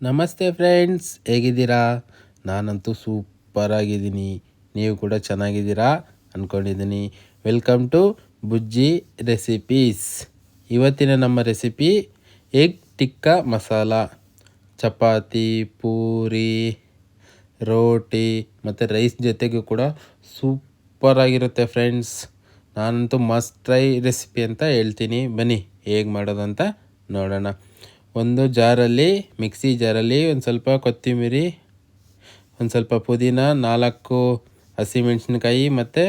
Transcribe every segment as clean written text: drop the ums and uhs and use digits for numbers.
ನಮಸ್ತೆ ಫ್ರೆಂಡ್ಸ್, ಹೇಗಿದ್ದೀರಾ? ನಾನಂತೂ ಸೂಪರಾಗಿದ್ದೀನಿ. ನೀವು ಕೂಡ ಚೆನ್ನಾಗಿದ್ದೀರಾ ಅಂದ್ಕೊಂಡಿದ್ದೀನಿ. Welcome to Bujji recipes. ಇವತ್ತಿನ ನಮ್ಮ ರೆಸಿಪಿ ಎಗ್ ಟಿಕ್ಕಾ ಮಸಾಲ. ಚಪಾತಿ, ಪೂರಿ, ರೋಟಿ ಮತ್ತು ರೈಸ್ ಜೊತೆಗೂ ಕೂಡ ಸೂಪರಾಗಿರುತ್ತೆ ಫ್ರೆಂಡ್ಸ್. ನಾನಂತೂ ಮಸ್ಟ್ ಟ್ರೈ ರೆಸಿಪಿ ಅಂತ ಹೇಳ್ತೀನಿ. ಬನ್ನಿ ಹೇಗೆ ಮಾಡೋದು ಅಂತ ನೋಡೋಣ. ಒಂದು ಜಾರಲ್ಲಿ, ಮಿಕ್ಸಿ ಜಾರಲ್ಲಿ ಒಂದು ಸ್ವಲ್ಪ ಕೊತ್ತಂಬರಿ, ಒಂದು ಸ್ವಲ್ಪ ಪುದೀನ, 4 ಹಸಿಮೆಣಸಿನ್ಕಾಯಿ ಮತ್ತು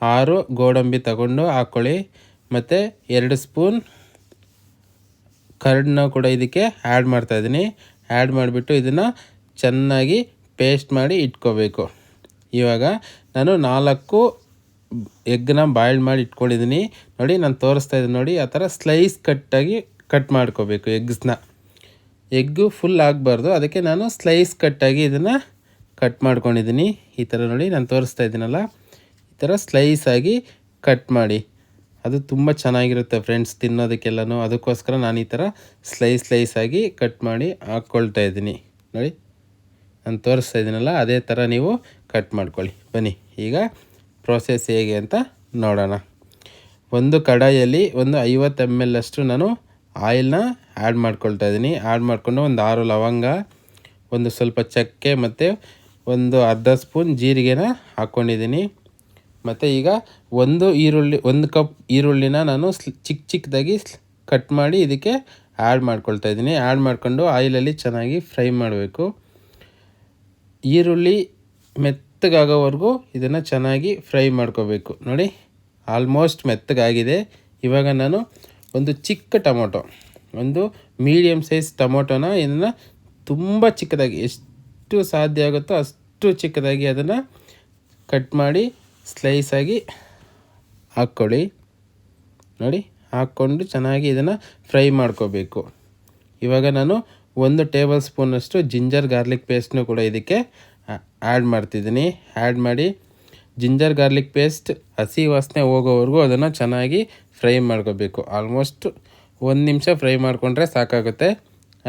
6 ಗೋಡಂಬಿ ತಗೊಂಡು ಹಾಕ್ಕೊಳ್ಳಿ. ಮತ್ತು 2 ಸ್ಪೂನ್ ಕರ್ಡನ್ನ ಕೂಡ ಇದಕ್ಕೆ ಆ್ಯಡ್ ಮಾಡ್ತಾಯಿದ್ದೀನಿ. ಆ್ಯಡ್ ಮಾಡಿಬಿಟ್ಟು ಇದನ್ನು ಚೆನ್ನಾಗಿ ಪೇಸ್ಟ್ ಮಾಡಿ ಇಟ್ಕೋಬೇಕು. ಇವಾಗ ನಾನು 4 ಎಗ್ಗನ್ನ ಬಾಯ್ಲ್ ಮಾಡಿ ಇಟ್ಕೊಂಡಿದ್ದೀನಿ. ನೋಡಿ, ನಾನು ತೋರಿಸ್ತಾ ಇದ್ದೀನಿ ನೋಡಿ, ಆ ಥರ ಸ್ಲೈಸ್ ಕಟ್ ಮಾಡ್ಕೋಬೇಕು ಎಗ್ಸ್ನ. ಎಗ್ಗು ಫುಲ್ ಆಗಬಾರ್ದು, ಅದಕ್ಕೆ ನಾನು ಸ್ಲೈಸ್ ಕಟ್ಟಾಗಿ ಇದನ್ನು ಕಟ್ ಮಾಡ್ಕೊಂಡಿದ್ದೀನಿ. ಈ ಥರ ನೋಡಿ, ನಾನು ತೋರಿಸ್ತಾ ಇದ್ದೀನಲ್ಲ, ಈ ಥರ ಸ್ಲೈಸಾಗಿ ಕಟ್ ಮಾಡಿ. ಅದು ತುಂಬ ಚೆನ್ನಾಗಿರುತ್ತೆ ಫ್ರೆಂಡ್ಸ್ ತಿನ್ನೋದಕ್ಕೆಲ್ಲನೂ. ಅದಕ್ಕೋಸ್ಕರ ನಾನು ಈ ಥರ ಸ್ಲೈಸಾಗಿ ಕಟ್ ಮಾಡಿ ಹಾಕ್ಕೊಳ್ತಾ ಇದ್ದೀನಿ. ನೋಡಿ, ನಾನು ತೋರಿಸ್ತಾ ಇದ್ದೀನಲ್ಲ, ಅದೇ ಥರ ನೀವು ಕಟ್ ಮಾಡ್ಕೊಳ್ಳಿ. ಬನ್ನಿ ಈಗ ಪ್ರೋಸೆಸ್ ಹೇಗೆ ಅಂತ ನೋಡೋಣ. ಒಂದು ಕಡಾಯಲ್ಲಿ ಒಂದು 50 ml ಅಷ್ಟು ನಾನು ಆಯಿಲ್ನ ಆ್ಯಡ್ ಮಾಡ್ಕೊಳ್ತಾ ಇದ್ದೀನಿ. ಆ್ಯಡ್ ಮಾಡಿಕೊಂಡು ಒಂದು 6 ಲವಂಗ, ಒಂದು ಸ್ವಲ್ಪ ಚಕ್ಕೆ ಮತ್ತು ಒಂದು ಅರ್ಧ ಸ್ಪೂನ್ ಜೀರಿಗೆನ ಹಾಕ್ಕೊಂಡಿದ್ದೀನಿ. ಮತ್ತು ಈಗ ಒಂದು ಕಪ್ ಈರುಳ್ಳಿನ ನಾನು ಚಿಕ್ಕದಾಗಿ ಕಟ್ ಮಾಡಿ ಇದಕ್ಕೆ ಆ್ಯಡ್ ಮಾಡ್ಕೊಳ್ತಾ ಇದ್ದೀನಿ. ಆ್ಯಡ್ ಮಾಡಿಕೊಂಡು ಆಯಿಲಲ್ಲಿ ಚೆನ್ನಾಗಿ ಫ್ರೈ ಮಾಡಬೇಕು. ಈರುಳ್ಳಿ ಮೆತ್ತಗಾಗೋವರೆಗೂ ಇದನ್ನು ಚೆನ್ನಾಗಿ ಫ್ರೈ ಮಾಡ್ಕೋಬೇಕು. ನೋಡಿ, ಆಲ್ಮೋಸ್ಟ್ ಮೆತ್ತಗಾಗಿದೆ. ಇವಾಗ ನಾನು ಒಂದು ಚಿಕ್ಕ ಟೊಮೊಟೊ, ಒಂದು ಮೀಡಿಯಮ್ ಸೈಜ್ ಟೊಮೊಟೊನ ಇದನ್ನು ತುಂಬ ಚಿಕ್ಕದಾಗಿ, ಎಷ್ಟು ಸಾಧ್ಯ ಆಗುತ್ತೋ ಅಷ್ಟು ಚಿಕ್ಕದಾಗಿ ಅದನ್ನು ಕಟ್ ಮಾಡಿ ಸ್ಲೈಸಾಗಿ ಹಾಕ್ಕೊಳ್ಳಿ. ನೋಡಿ, ಹಾಕ್ಕೊಂಡು ಚೆನ್ನಾಗಿ ಇದನ್ನು ಫ್ರೈ ಮಾಡ್ಕೋಬೇಕು. ಇವಾಗ ನಾನು 1 ಟೇಬಲ್ ಸ್ಪೂನಷ್ಟು ಜಿಂಜರ್ ಗಾರ್ಲಿಕ್ ಪೇಸ್ಟ್ನೂ ಕೂಡ ಇದಕ್ಕೆ ಆ್ಯಡ್ ಮಾಡ್ತಿದ್ದೀನಿ. ಆ್ಯಡ್ ಮಾಡಿ ಜಿಂಜರ್ ಗಾರ್ಲಿಕ್ ಪೇಸ್ಟ್ ಹಸಿ ವಾಸನೆ ಹೋಗೋವರೆಗೂ ಅದನ್ನು ಚೆನ್ನಾಗಿ ಫ್ರೈ ಮಾಡ್ಕೋಬೇಕು. ಆಲ್ಮೋಸ್ಟ್ 1 ನಿಮಿಷ ಫ್ರೈ ಮಾಡಿಕೊಂಡ್ರೆ ಸಾಕಾಗುತ್ತೆ.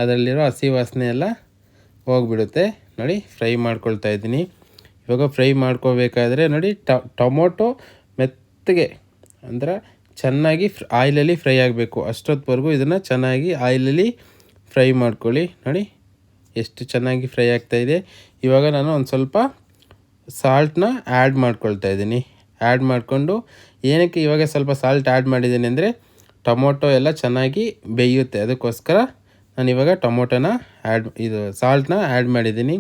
ಅದರಲ್ಲಿರೋ ಹಸಿ ವಾಸನೆ ಎಲ್ಲ ಹೋಗಿಬಿಡುತ್ತೆ. ನೋಡಿ, ಫ್ರೈ ಮಾಡ್ಕೊಳ್ತಾ ಇದ್ದೀನಿ. ಇವಾಗ ಫ್ರೈ ಮಾಡ್ಕೋಬೇಕಾದ್ರೆ ನೋಡಿ, ಟೊಮೊಟೊ ಮೆತ್ತಗೆ ಅಂದರೆ ಚೆನ್ನಾಗಿ ಆಯಿಲಲ್ಲಿ ಫ್ರೈ ಆಗಬೇಕು. ಅಷ್ಟೊತ್ತವರೆಗೂ ಇದನ್ನು ಚೆನ್ನಾಗಿ ಆಯಿಲಲ್ಲಿ ಫ್ರೈ ಮಾಡ್ಕೊಳ್ಳಿ. ನೋಡಿ, ಎಷ್ಟು ಚೆನ್ನಾಗಿ ಫ್ರೈ ಆಗ್ತಾಯಿದೆ. ಇವಾಗ ನಾನು ಒಂದು ಸ್ವಲ್ಪ ಸಾಲ್ಟನ್ನ ಆ್ಯಡ್ ಮಾಡ್ಕೊಳ್ತಾ ಇದ್ದೀನಿ. ಆ್ಯಡ್ ಮಾಡಿಕೊಂಡು, ಏನಕ್ಕೆ ಇವಾಗ ಸ್ವಲ್ಪ ಸಾಲ್ಟ್ ಆ್ಯಡ್ ಮಾಡಿದ್ದೀನಿ ಅಂದರೆ ಟೊಮೊಟೊ ಎಲ್ಲ ಚೆನ್ನಾಗಿ ಬೇಯುತ್ತೆ. ಅದಕ್ಕೋಸ್ಕರ ನಾನು ಇವಾಗ ಟೊಮೊಟೊನ ಸಾಲ್ಟನ್ನ ಆ್ಯಡ್ ಮಾಡಿದ್ದೀನಿ.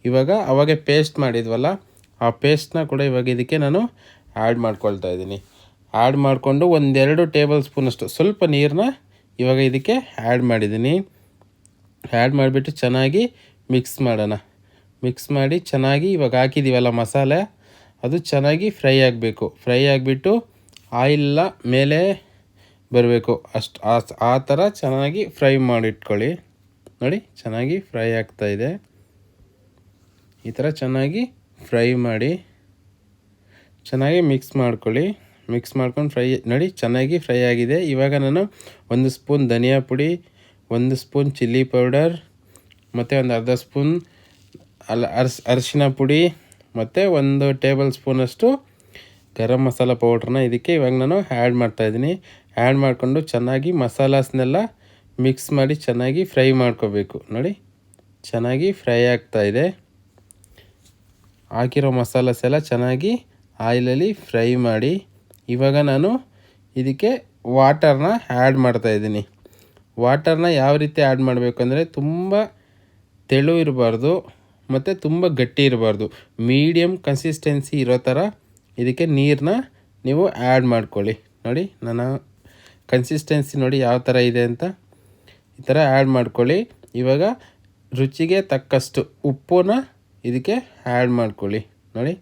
ಇವಾಗ ಅವಾಗೆ ಪೇಸ್ಟ್ ಮಾಡಿದ್ವಲ್ಲ, ಆ ಪೇಸ್ಟ್ನ ಕೂಡ ಇವಾಗ ಇದಕ್ಕೆ ನಾನು ಆ್ಯಡ್ ಮಾಡ್ಕೊಳ್ತಾ ಇದ್ದೀನಿ. ಆ್ಯಡ್ ಮಾಡಿಕೊಂಡು 1-2 ಟೇಬಲ್ ಸ್ಪೂನಷ್ಟು ಸ್ವಲ್ಪ ನೀರನ್ನ ಇವಾಗ ಇದಕ್ಕೆ ಆ್ಯಡ್ ಮಾಡಿದ್ದೀನಿ. ಆ್ಯಡ್ ಮಾಡಿಬಿಟ್ಟು ಚೆನ್ನಾಗಿ ಮಿಕ್ಸ್ ಮಾಡೋಣ. ಮಿಕ್ಸ್ ಮಾಡಿ ಚೆನ್ನಾಗಿ ಇವಾಗ ಹಾಕಿದ್ದೀವಲ್ಲ ಮಸಾಲೆ, ಅದು ಚೆನ್ನಾಗಿ ಫ್ರೈ ಆಗಬೇಕು. ಫ್ರೈ ಆಗಿಬಿಟ್ಟು ಆಯಿಲೆಲ್ಲ ಮೇಲೆ ಬರಬೇಕು. ಆ ಥರ ಚೆನ್ನಾಗಿ ಫ್ರೈ ಮಾಡಿಟ್ಕೊಳ್ಳಿ. ನೋಡಿ, ಚೆನ್ನಾಗಿ ಫ್ರೈ ಆಗ್ತಾಯಿದೆ. ಈ ಥರ ಚೆನ್ನಾಗಿ ಫ್ರೈ ಮಾಡಿ ಚೆನ್ನಾಗಿ ಮಿಕ್ಸ್ ಮಾಡ್ಕೊಳ್ಳಿ. ಮಿಕ್ಸ್ ಮಾಡ್ಕೊಂಡು ನೋಡಿ, ಚೆನ್ನಾಗಿ ಫ್ರೈ ಆಗಿದೆ. ಇವಾಗ ನಾನು 1 ಸ್ಪೂನ್ ಧನಿಯಾ ಪುಡಿ, 1 ಸ್ಪೂನ್ ಚಿಲ್ಲಿ ಪೌಡರ್ ಮತ್ತು ಒಂದು ಅರ್ಧ ಸ್ಪೂನ್ ಅರಿಶಿನ ಪುಡಿ ಮತ್ತು 1 ಟೇಬಲ್ ಸ್ಪೂನಷ್ಟು ಗರಂ ಮಸಾಲ ಪೌಡ್ರನ್ನ ಇದಕ್ಕೆ ಇವಾಗ ನಾನು ಆ್ಯಡ್ ಮಾಡ್ತಾಯಿದ್ದೀನಿ. ಆ್ಯಡ್ ಮಾಡಿಕೊಂಡು ಚೆನ್ನಾಗಿ ಮಸಾಲಾಸ್ನೆಲ್ಲ ಮಿಕ್ಸ್ ಮಾಡಿ ಚೆನ್ನಾಗಿ ಫ್ರೈ ಮಾಡ್ಕೋಬೇಕು. ನೋಡಿ, ಚೆನ್ನಾಗಿ ಫ್ರೈ ಆಗ್ತಾಯಿದೆ. ಹಾಕಿರೋ ಮಸಾಲಾಸ್ ಎಲ್ಲ ಚೆನ್ನಾಗಿ ಆಯಿಲಲ್ಲಿ ಫ್ರೈ ಮಾಡಿ ಇವಾಗ ನಾನು ಇದಕ್ಕೆ ವಾಟರ್ನ ಆ್ಯಡ್ ಮಾಡ್ತಾಯಿದ್ದೀನಿ. ವಾಟರ್ನ ಯಾವ ರೀತಿ ಆ್ಯಡ್ ಮಾಡಬೇಕು ಅಂದರೆ, ತುಂಬ ತೆಳು ಇರಬಾರ್ದು ಮತ್ತು ತುಂಬ ಗಟ್ಟಿ ಇರಬಾರ್ದು. ಮೀಡಿಯಮ್ ಕನ್ಸಿಸ್ಟೆನ್ಸಿ ಇರೋ ಥರ ಇದಕ್ಕೆ ನೀರನ್ನ ನೀವು ಆ್ಯಡ್ ಮಾಡ್ಕೊಳ್ಳಿ. ನೋಡಿ, ನನ್ನ ಕನ್ಸಿಸ್ಟೆನ್ಸಿ ನೋಡಿ ಯಾವ ಥರ ಇದೆ ಅಂತ. ಈ ಥರ ಆ್ಯಡ್ ಮಾಡ್ಕೊಳ್ಳಿ. ಇವಾಗ ರುಚಿಗೆ ತಕ್ಕಷ್ಟು ಉಪ್ಪನ್ನ ಇದಕ್ಕೆ ಆ್ಯಡ್ ಮಾಡ್ಕೊಳ್ಳಿ. ನೋಡಿ,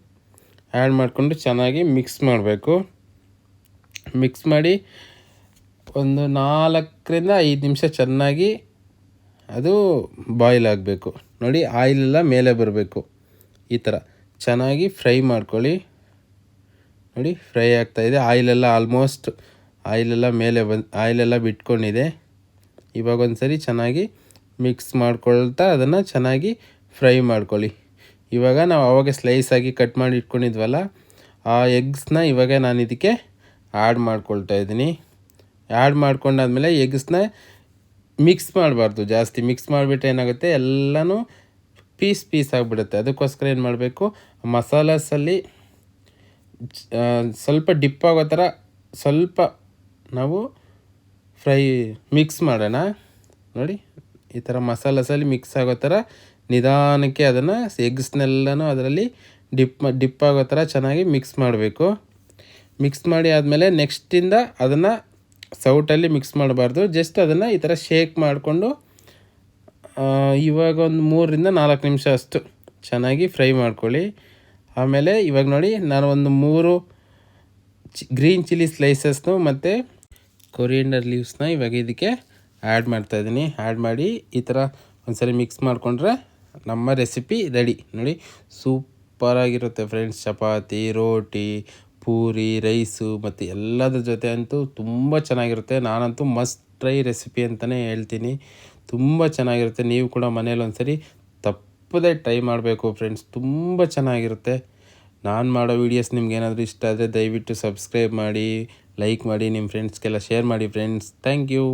ಆ್ಯಡ್ ಮಾಡಿಕೊಂಡು ಚೆನ್ನಾಗಿ ಮಿಕ್ಸ್ ಮಾಡಬೇಕು. ಮಿಕ್ಸ್ ಮಾಡಿ ಒಂದು 4-5 ನಿಮಿಷ ಚೆನ್ನಾಗಿ ಅದು ಬಾಯ್ಲ್ ಆಗಬೇಕು. ನೋಡಿ, ಆಯಿಲೆಲ್ಲ ಮೇಲೆ ಬರಬೇಕು. ಈ ಥರ ಚೆನ್ನಾಗಿ ಫ್ರೈ ಮಾಡ್ಕೊಳ್ಳಿ. ನೋಡಿ, ಫ್ರೈ ಆಗ್ತಾಯಿದೆ. ಆಲ್ಮೋಸ್ಟ್ ಆಯಿಲೆಲ್ಲ ಮೇಲೆ ಆಯಿಲೆಲ್ಲ ಬಿಟ್ಕೊಂಡಿದೆ. ಇವಾಗ ಒಂದು ಸರಿ ಚೆನ್ನಾಗಿ ಮಿಕ್ಸ್ ಮಾಡ್ಕೊಳ್ತಾ ಅದನ್ನು ಚೆನ್ನಾಗಿ ಫ್ರೈ ಮಾಡ್ಕೊಳ್ಳಿ. ಇವಾಗ ನಾವು ಆವಾಗ ಸ್ಲೈಸ್ ಆಗಿ ಕಟ್ ಮಾಡಿ ಇಟ್ಕೊಂಡಿದ್ವಲ್ಲ, ಆ ಎಗ್ಸ್ನ ಇವಾಗ ನಾನು ಇದಕ್ಕೆ ಆ್ಯಡ್ ಮಾಡ್ಕೊಳ್ತಾ ಇದ್ದೀನಿ. ಆ್ಯಡ್ ಮಾಡ್ಕೊಂಡಾದ್ಮೇಲೆ ಎಗ್ಸ್ನ ಮಿಕ್ಸ್ ಮಾಡಬಾರ್ದು, ಜಾಸ್ತಿ ಮಿಕ್ಸ್ ಮಾಡಿಬಿಟ್ರೆ ಏನಾಗುತ್ತೆ ಎಲ್ಲನೂ ಪೀಸ್ ಆಗಿಬಿಡುತ್ತೆ. ಅದಕ್ಕೋಸ್ಕರ ಏನು ಮಾಡಬೇಕು, ಮಸಾಲಾಸಲ್ಲಿ ಸ್ವಲ್ಪ ಡಿಪ್ ಆಗೋ ಥರ ಸ್ವಲ್ಪ ನಾವು ಮಿಕ್ಸ್ ಮಾಡೋಣ. ನೋಡಿ ಈ ಥರ ಮಸಾಲಾಸಲ್ಲಿ ಮಿಕ್ಸ್ ಆಗೋ ಥರ ನಿಧಾನಕ್ಕೆ ಅದನ್ನು ಎಗ್ಸ್ನೆಲ್ಲನೂ ಅದರಲ್ಲಿ ಡಿಪ್ ಆಗೋ ಥರ ಚೆನ್ನಾಗಿ ಮಿಕ್ಸ್ ಮಾಡಬೇಕು. ಮಿಕ್ಸ್ ಮಾಡಿ ಆದಮೇಲೆ ನೆಕ್ಸ್ಟಿಂದ ಅದನ್ನು ಸೌಟಲ್ಲಿ ಮಿಕ್ಸ್ ಮಾಡಬಾರ್ದು, ಜಸ್ಟ್ ಅದನ್ನು ಈ ಥರ ಶೇಕ್ ಮಾಡಿಕೊಂಡು ಇವಾಗ ಒಂದು 3-4 ನಿಮಿಷ ಅಷ್ಟು ಚೆನ್ನಾಗಿ ಫ್ರೈ ಮಾಡ್ಕೊಳ್ಳಿ. ಆಮೇಲೆ ಇವಾಗ ನೋಡಿ ನಾನು ಒಂದು 3 ಗ್ರೀನ್ ಚಿಲ್ಲಿ ಸ್ಲೈಸಸ್ನು ಮತ್ತು ಕೊರಿಯಂಡರ್ ಲೀವ್ಸ್ನ ಇವಾಗ ಇದಕ್ಕೆ ಆ್ಯಡ್ ಮಾಡ್ತಾಯಿದ್ದೀನಿ. ಆ್ಯಡ್ ಮಾಡಿ ಈ ಥರ ಒಂದ್ಸರಿ ಮಿಕ್ಸ್ ಮಾಡಿಕೊಂಡ್ರೆ ನಮ್ಮ ರೆಸಿಪಿ ರೆಡಿ. ನೋಡಿ ಸೂಪರಾಗಿರುತ್ತೆ ಫ್ರೆಂಡ್ಸ್. ಚಪಾತಿ, ರೋಟಿ, ಪೂರಿ, ರೈಸು ಮತ್ತು ಎಲ್ಲದ್ರ ಜೊತೆ ಅಂತೂ ತುಂಬ ಚೆನ್ನಾಗಿರುತ್ತೆ. ನಾನಂತೂ ಮಸ್ಟ್ ಟ್ರೈ ರೆಸಿಪಿ ಅಂತಲೇ ಹೇಳ್ತೀನಿ. ತುಂಬ ಚೆನ್ನಾಗಿರುತ್ತೆ. ನೀವು ಕೂಡ ಮನೇಲಿ ಒಂದ್ಸರಿ ತಪ್ಪದೇ ಟ್ರೈ ಮಾಡಬೇಕು ಫ್ರೆಂಡ್ಸ್, ತುಂಬ ಚೆನ್ನಾಗಿರುತ್ತೆ. ನಾನು ಮಾಡೋ ವೀಡಿಯೋಸ್ ನಿಮ್ಗೇನಾದರೂ ಇಷ್ಟ ಆದರೆ ದಯವಿಟ್ಟು ಸಬ್ಸ್ಕ್ರೈಬ್ ಮಾಡಿ, ಲೈಕ್ ಮಾಡಿ, ನಿಮ್ಮ ಫ್ರೆಂಡ್ಸ್ಗೆಲ್ಲ ಶೇರ್ ಮಾಡಿ ಫ್ರೆಂಡ್ಸ್. Thank you.